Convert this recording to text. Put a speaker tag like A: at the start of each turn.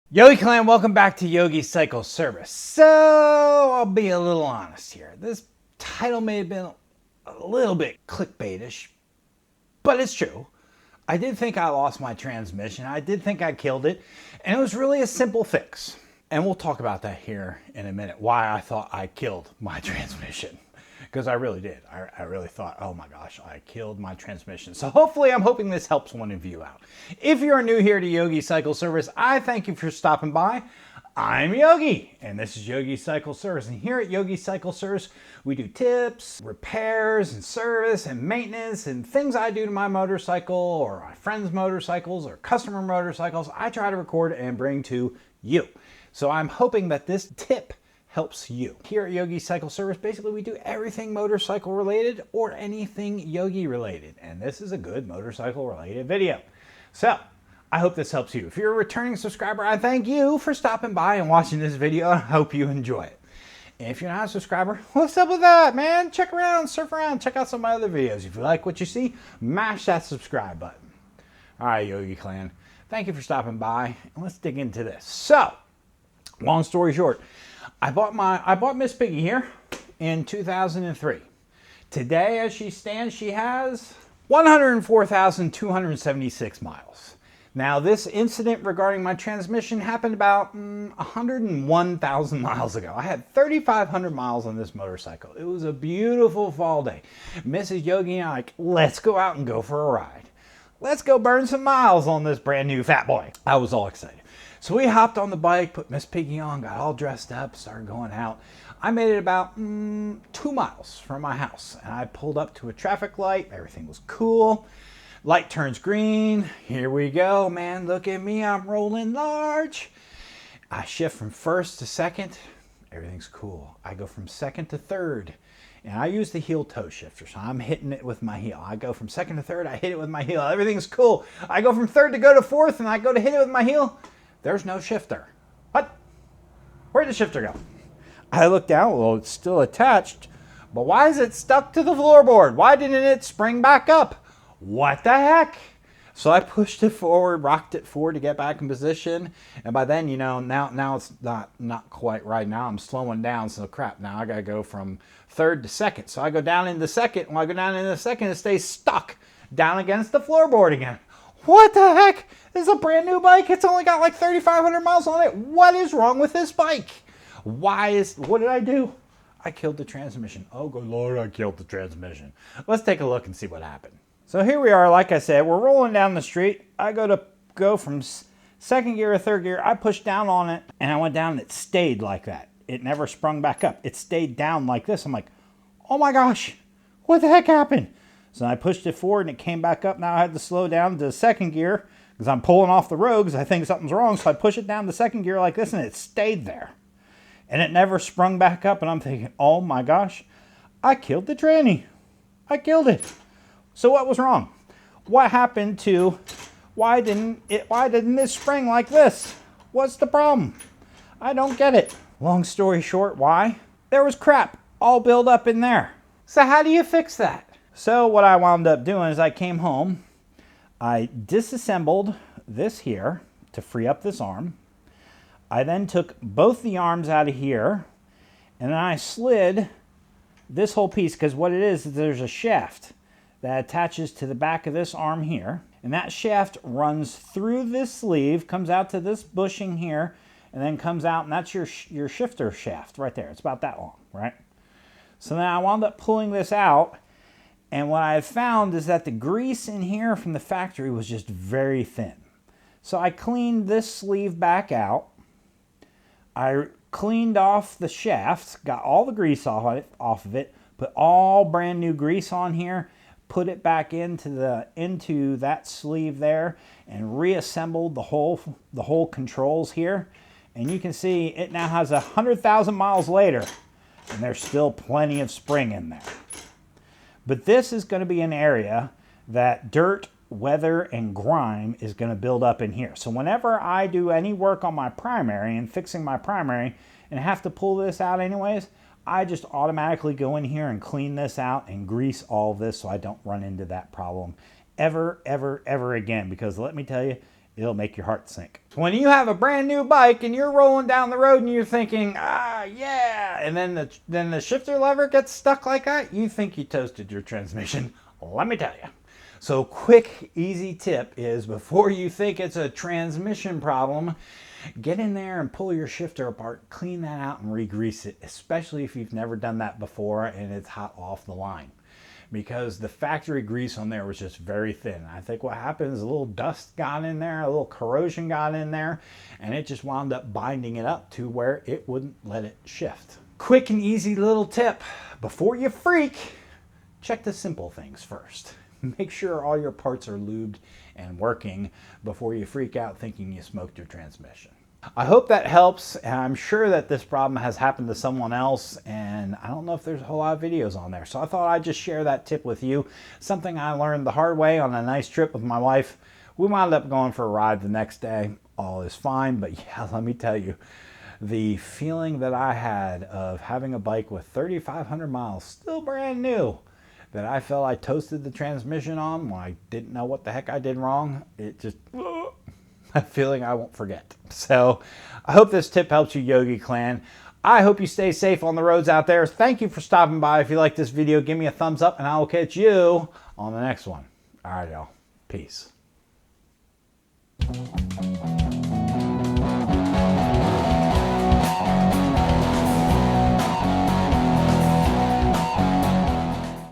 A: Yogi Clan, welcome back to Yogi Cycle Service. So, I'll be a little honest here. This title may have been a little bit clickbaitish, but it's true. I did think I lost my transmission. I did think I killed it, and it was really a simple fix. And we'll talk about that here in a minute, why I thought I killed my transmission. Because I really did. I really thought, oh my gosh, I killed my transmission. So hopefully, I'm hoping this helps one of you out. If you're new here to Yogi Cycle Service, I thank you for stopping by. I'm Yogi, and this is Yogi Cycle Service. And here at Yogi Cycle Service, we do tips, repairs, and service, and maintenance, and things I do to my motorcycle, or my friends' motorcycles, or customer motorcycles, I try to record and bring to you. So I'm hoping that this tip helps you. Here at Yogi Cycle Service, basically we do everything motorcycle related or anything Yogi related. And this is a good motorcycle related video. So I hope this helps you. If you're a returning subscriber, I thank you for stopping by and watching this video. I hope you enjoy it. And if you're not a subscriber, what's up with that, man? Check around, surf around, check out some of my other videos. If you like what you see, mash that subscribe button. All right, Yogi Clan, thank you for stopping by. And let's dig into this. So, long story short, I bought Miss Piggy here in 2003. Today, as she stands, she has 104,276 miles. Now, this incident regarding my transmission happened about 101,000 miles ago. I had 3,500 miles on this motorcycle. It was a beautiful fall day. Mrs. Yogi and I like, let's go out and go for a ride. Let's go burn some miles on this brand new Fatboy. I was all excited. So we hopped on the bike, put Miss Piggy on, got all dressed up, started going out. I made it about 2 miles from my house, and I pulled up to a traffic light. Everything was cool. Light turns green. Here we go, man. Look at me. I'm rolling large. I shift from first to second. Everything's cool. I go from second to third, and I use the heel toe shifter, so I'm hitting it with my heel. I go from second to third. I hit it with my heel. Everything's cool. I go from third to go to fourth, and I go to hit it with my heel. There's no shifter. What? Where'd the shifter go? I look down. Well, it's still attached. But why is it stuck to the floorboard? Why didn't it spring back up? What the heck? So I pushed it forward, rocked it forward to get back in position. And by then, you know, now it's not quite right. Now I'm slowing down. So crap, now I got to go from third to second. So I go down into second. When I go down into second, it stays stuck down against the floorboard again. What the heck? This is a brand new bike. It's only got like 3,500 miles on it. What is wrong with this bike? What did I do? I killed the transmission. Oh, good Lord, I killed the transmission. Let's take a look and see what happened. So here we are, like I said, we're rolling down the street. I go from second gear to third gear. I pushed down on it and I went down and it stayed like that. It never sprung back up. It stayed down like this. I'm like, oh my gosh, what the heck happened? So I pushed it forward and it came back up. Now I had to slow down to second gear because I'm pulling off the road because I think something's wrong. So I push it down to second gear like this and it stayed there. And it never sprung back up. And I'm thinking, oh my gosh, I killed the tranny. I killed it. So what was wrong? What happened to, why didn't it spring like this? What's the problem? I don't get it. Long story short, why? There was crap all built up in there. So how do you fix that? So what I wound up doing is I came home, I disassembled this here to free up this arm. I then took both the arms out of here and then I slid this whole piece because what it is there's a shaft that attaches to the back of this arm here. And that shaft runs through this sleeve, comes out to this bushing here, and then comes out and that's your shifter shaft right there. It's about that long, right? So then I wound up pulling this out. And what I found is that the grease in here from the factory was just very thin. So I cleaned this sleeve back out. I cleaned off the shaft, got all the grease off of it, put all brand new grease on here, put it back into that sleeve there, and reassembled the whole controls here. And you can see it now has 100,000 miles later, and there's still plenty of spring in there. But this is going to be an area that dirt, weather, and grime is going to build up in here. So whenever I do any work on my primary and fixing my primary and have to pull this out anyways, I just automatically go in here and clean this out and grease all this so I don't run into that problem ever again. Because let me tell you, It'll make your heart sink. When you have a brand new bike and you're rolling down the road and you're thinking, ah, yeah, and then the shifter lever gets stuck like that, you think you toasted your transmission. Let me tell you. So quick, easy tip is before you think it's a transmission problem, get in there and pull your shifter apart, clean that out and re-grease it, especially if you've never done that before and it's hot off the line. Because the factory grease on there was just very thin. I think what happened is a little dust got in there, a little corrosion got in there, and it just wound up binding it up to where it wouldn't let it shift. Quick and easy little tip. Before you freak, check the simple things first. Make sure all your parts are lubed and working before you freak out thinking you smoked your transmission. I hope that helps, and I'm sure that this problem has happened to someone else, and I don't know if there's a whole lot of videos on there, so I thought I'd just share that tip with you. Something I learned the hard way on a nice trip with my wife. We wound up going for a ride the next day. All is fine, but yeah, let me tell you, the feeling that I had of having a bike with 3,500 miles, still brand new, that I felt I toasted the transmission on when I didn't know what the heck I did wrong, it just... a feeling I won't forget. So I hope this tip helps you, Yogi Clan. I hope you stay safe on the roads out there. Thank you for stopping by. If you like this video, give me a thumbs up and I will catch you on the next one. All right, y'all. Peace.